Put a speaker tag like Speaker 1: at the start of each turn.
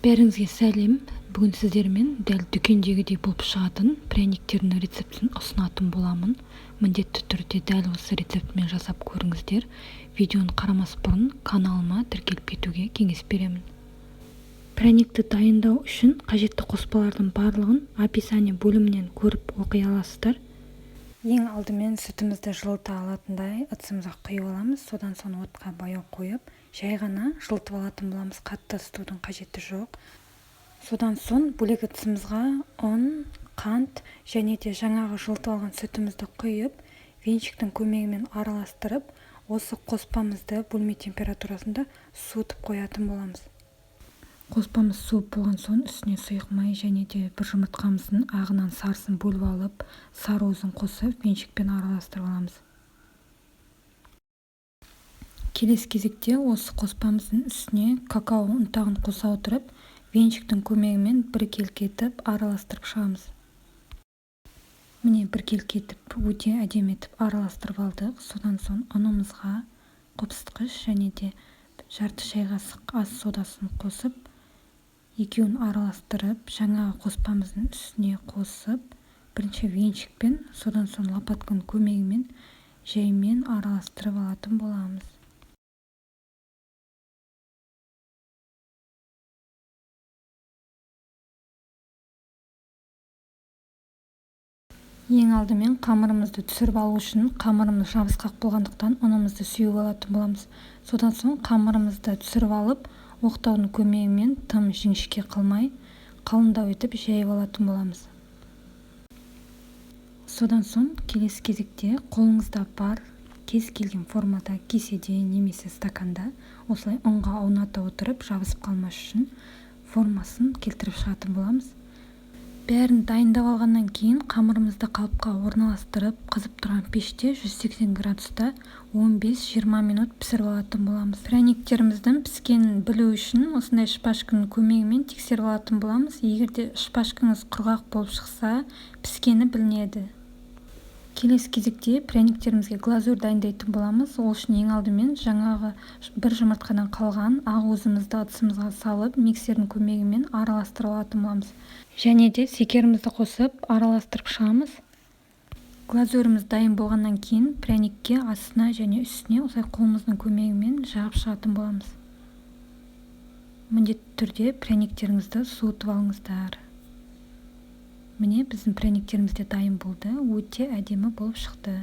Speaker 1: Бәріңізге сәлем. Бүгін сіздермен дәл дүкендегідей болып шығатын пряниктердің рецептін ұсынатын боламын. Міндетті түрде дәл осы рецептімен жасап көріңіздер. Видеоны қарамас бұрын каналыма тіркеліп кетуге кеңес беремін. Пряникті дайындау үшін қажетті қоспалардың барлығын описание бөлімінен көріп оқи аласыздар. Ең алдымен сүтімізді жылыта алатындай ыдысымызға құйып аламыз. Содан соң отқа баяу қойып, жай ғана жылытып алатын боламыз. Қатты ысытудың қажеті жоқ. Содан соң бөлек ыдысымызға ұн, қант және де жаңағы жылытып алған сүтімізді құйып, венчиктің көмегімен араластырып, осы қоспамызды бөлме температурасында суытып қоятын боламыз. Қоспамыз суып болған соң үстіне сұйық май және де бір жұмыртқамыздың ағынан сарысын бөліп алып, сары уызын қосып, венчикпен араластырып аламыз. Келесі кезекте осы қоспамыздың үстіне какао ұнтағын қоса отырып, венчиктің көмегімен біркелкі етіп араластырып шығамыз. Міне біркелкі етіп, өте әдемі етіп араластырып алдық. Содан соң ұнымызға қопсытқыш және де жарты шай қасық ас содасын қосып, екеуін араластырып, жаңағы қоспамыздың үстіне қосып, бірінші венчикпен, содан соң лопатканың көмегімен жаймен араластырып алатын боламыз. Ең алдымен қамырымызды түсіріп алу үшін қамырымыз жабысқақ болғандықтан ұнымызды сүйіп алатын боламыз. Содан соң қамырымызды түсіріп алып, оқтаудың көмегімен тым жіңішке қылмай, қалыңдау етіп жайып алатын боламыз. Содан соң келесі кезекте қолыңызда бар кез келген формада, кеседе немесе стаканда осылай ұнға ауната отырып, жабысып қалмас үшін формасын келтіріп шығатын боламыз. Бәрін дайындап алғаннан кейін қамырымызды қалыпқа орналастырып, қызып тұрған пеште 180 градуста 15-20 минут пісіріп алатын боламыз. Пряниктеріміздің піскенін білу үшін осындай шпажканың көмегімен тексеріп алатын боламыз. Егер де шпажкаңыз құрғақ болып шықса, піскені білінеді. Келесі кезекте пряниктерімізге глазурь дайындайтын боламыз. Ол үшін ең алдымен жаңағы бір жұмыртқадан қалған ақ уызымызды ыдысымызға салып, миксердің көмегімен араластырып алатын боламыз. Және де шекерімізді қосып араластырып шығамыз. Глазуріміз дайын болғаннан кейін пряникке астына және үстіне осылай қолымыздың көмегімен жағып шығатын боламыз. Міндетті түрде пряниктеріңізді суытып алыңыздар. Міне біздің пряниктеріміз де дайын болды. Өте әдемі болып шықты.